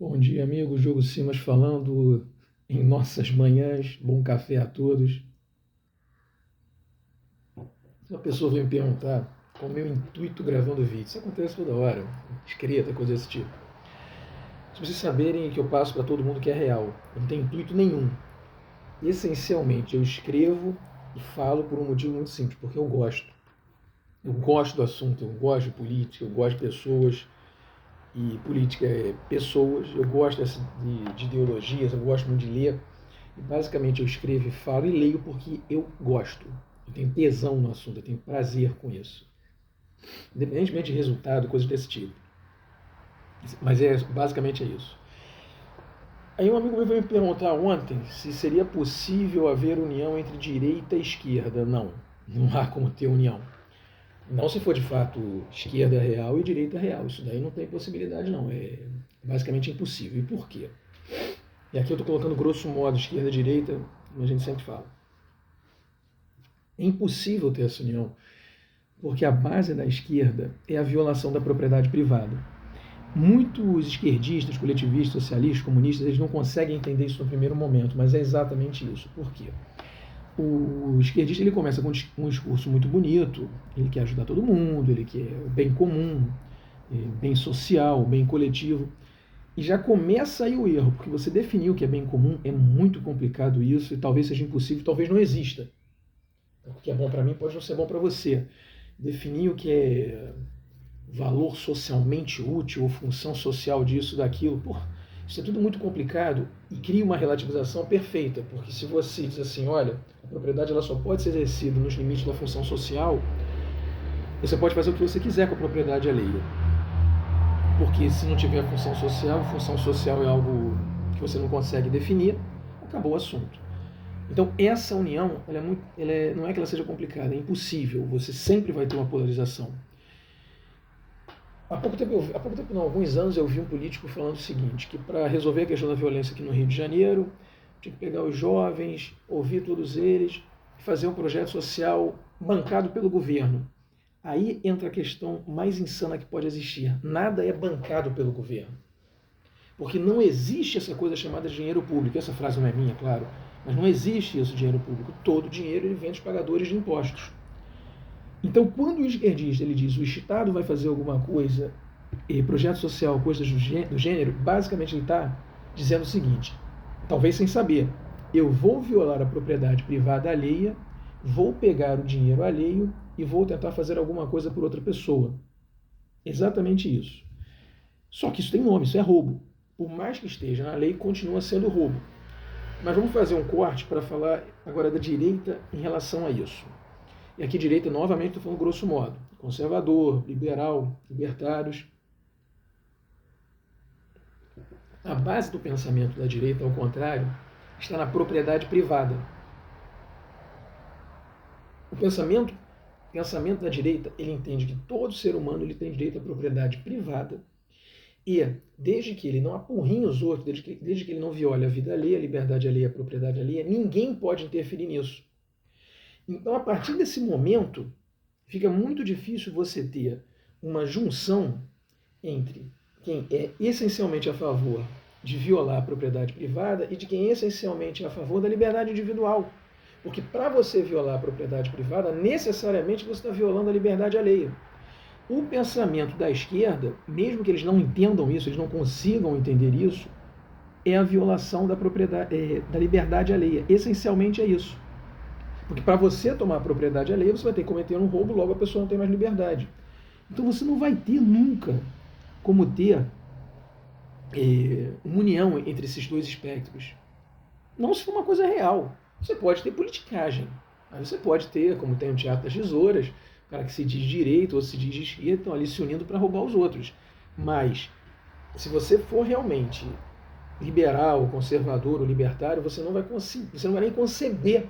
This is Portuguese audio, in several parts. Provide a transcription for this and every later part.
Bom dia, amigos. Diogo Simas falando em nossas manhãs. Bom café a todos. Uma pessoa veio me perguntar qual o meu intuito gravando vídeo. Isso acontece toda hora. Escrita, coisa desse tipo. Se vocês saberem que eu passo para todo mundo que é real. Eu não tenho intuito nenhum. Essencialmente, eu escrevo e falo por um motivo muito simples, porque eu gosto. Eu gosto do assunto, eu gosto de política, eu gosto de pessoas. E política é pessoas, eu gosto de ideologias, eu gosto muito de ler. E basicamente eu escrevo e falo e leio porque eu gosto. Eu tenho tesão no assunto, eu tenho prazer com isso. Independentemente de resultado, coisas desse tipo. Mas basicamente é isso. Aí um amigo meu veio me perguntar ontem se seria possível haver união entre direita e esquerda. Não, não há como ter união. Não se for de fato esquerda real e direita real. Isso daí não tem possibilidade não. É basicamente impossível. E por quê? E aqui eu estou colocando grosso modo esquerda e direita, como a gente sempre fala. É impossível ter essa união, porque a base da esquerda é a violação da propriedade privada. Muitos esquerdistas, coletivistas, socialistas, comunistas, eles não conseguem entender isso no primeiro momento, mas é exatamente isso. Por quê? O esquerdista ele começa com um discurso muito bonito, ele quer ajudar todo mundo, ele quer o bem comum, bem social, bem coletivo. E já começa aí o erro, porque você definir o que é bem comum é muito complicado isso, e talvez seja impossível, talvez não exista. O que é bom para mim pode não ser bom para você. Definir o que é valor socialmente útil ou função social disso, daquilo, isso é tudo muito complicado e cria uma relativização perfeita, porque se você diz assim, olha, a propriedade ela só pode ser exercida nos limites da função social, você pode fazer o que você quiser com a propriedade alheia. Porque se não tiver função social é algo que você não consegue definir, acabou o assunto. Então essa união, não é que ela seja complicada, é impossível, você sempre vai ter uma polarização. Há pouco tempo não, há alguns anos eu vi um político falando o seguinte, que para resolver a questão da violência aqui no Rio de Janeiro, tinha que pegar os jovens, ouvir todos eles, fazer um projeto social bancado pelo governo. Aí entra a questão mais insana que pode existir. Nada é bancado pelo governo. Porque não existe essa coisa chamada dinheiro público. Essa frase não é minha, claro, mas não existe isso, dinheiro público. Todo dinheiro ele vem dos pagadores de impostos. Então, quando o esquerdista ele diz o Estado vai fazer alguma coisa, projeto social, coisas do gênero, basicamente ele está dizendo o seguinte, talvez sem saber, eu vou violar a propriedade privada alheia, vou pegar o dinheiro alheio e vou tentar fazer alguma coisa por outra pessoa. Exatamente isso. Só que isso tem nome, isso é roubo. Por mais que esteja na lei, continua sendo roubo. Mas vamos fazer um corte para falar agora da direita em relação a isso. E aqui direita, novamente, estou falando grosso modo. Conservador, liberal, libertários. A base do pensamento da direita, ao contrário, está na propriedade privada. O pensamento da direita, ele entende que todo ser humano ele tem direito à propriedade privada e, desde que ele não apurrinhe os outros, desde que ele não viole a vida alheia, a liberdade alheia, a propriedade alheia, ninguém pode interferir nisso. Então, a partir desse momento, fica muito difícil você ter uma junção entre quem é essencialmente a favor de violar a propriedade privada e de quem é essencialmente a favor da liberdade individual. Porque para você violar a propriedade privada, necessariamente você está violando a liberdade alheia. O pensamento da esquerda, mesmo que eles não entendam isso, eles não consigam entender isso, é a violação da liberdade alheia. Essencialmente é isso. Porque para você tomar a propriedade alheia, você vai ter que cometer um roubo, logo a pessoa não tem mais liberdade. Então você não vai ter nunca como ter uma união entre esses dois espectros. Não se for uma coisa real. Você pode ter politicagem. Aí você pode ter, como tem o Teatro das Tesouras, o cara que se diz de direita ou se diz de esquerda, estão ali se unindo para roubar os outros. Mas, se você for realmente liberal, conservador ou libertário, você não vai nem conceber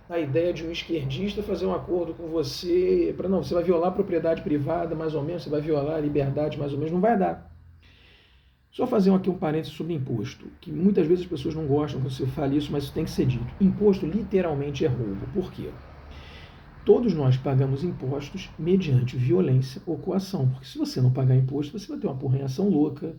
a ideia de um esquerdista fazer um acordo com você, você vai violar a propriedade privada, mais ou menos, você vai violar a liberdade, mais ou menos, não vai dar. Só fazer aqui um parênteses sobre imposto, que muitas vezes as pessoas não gostam quando você fala isso, mas isso tem que ser dito. Imposto literalmente é roubo. Por quê? Todos nós pagamos impostos mediante violência ou coação, porque se você não pagar imposto, você vai ter uma apurrenhação louca,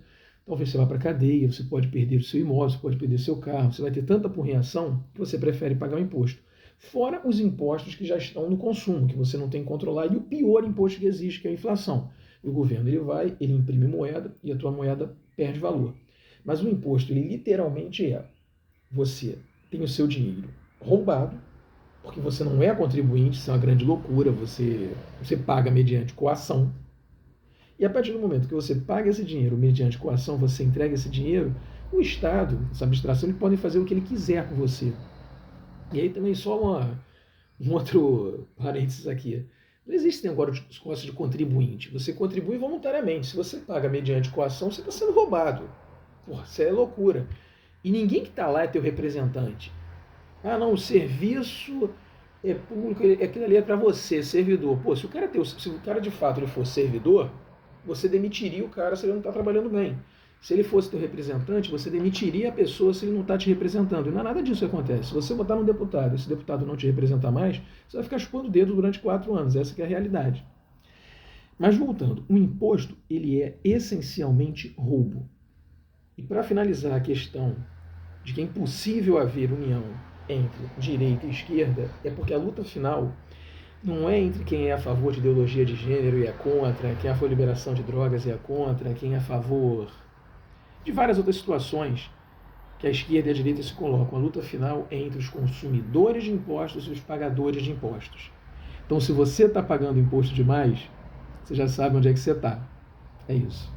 talvez você vá para a cadeia, você pode perder o seu imóvel, você pode perder seu carro, você vai ter tanta porreação que você prefere pagar o imposto. Fora os impostos que já estão no consumo, que você não tem que controlar, e o pior imposto que existe, que é a inflação. O governo ele imprime moeda e a tua moeda perde valor. Mas o imposto, ele literalmente você tem o seu dinheiro roubado, porque você não é contribuinte, isso é uma grande loucura, você paga mediante coação. E a partir do momento que você paga esse dinheiro mediante coação, você entrega esse dinheiro, o Estado, essa abstração, ele pode fazer o que ele quiser com você. E aí também só um outro parênteses aqui. Não existe agora o negócio de contribuinte. Você contribui voluntariamente. Se você paga mediante coação, você está sendo roubado. Porra, isso é loucura. E ninguém que está lá é teu representante. Ah, não, o serviço é público, aquilo ali é para você, servidor. Pô, se o cara de fato ele for servidor, você demitiria o cara se ele não está trabalhando bem. Se ele fosse teu representante, você demitiria a pessoa se ele não está te representando. E não é nada disso que acontece. Se você botar num deputado e esse deputado não te representar mais, você vai ficar chupando o dedo durante 4 anos. Essa que é a realidade. Mas voltando, o imposto ele é essencialmente roubo. E para finalizar a questão de que é impossível haver união entre direita e esquerda, é porque a luta final não é entre quem é a favor de ideologia de gênero e é contra, quem é a favor de liberação de drogas e é contra, quem é a favor de várias outras situações que a esquerda e a direita se colocam. A luta final é entre os consumidores de impostos e os pagadores de impostos. Então, se você está pagando imposto demais, você já sabe onde é que você está. É isso.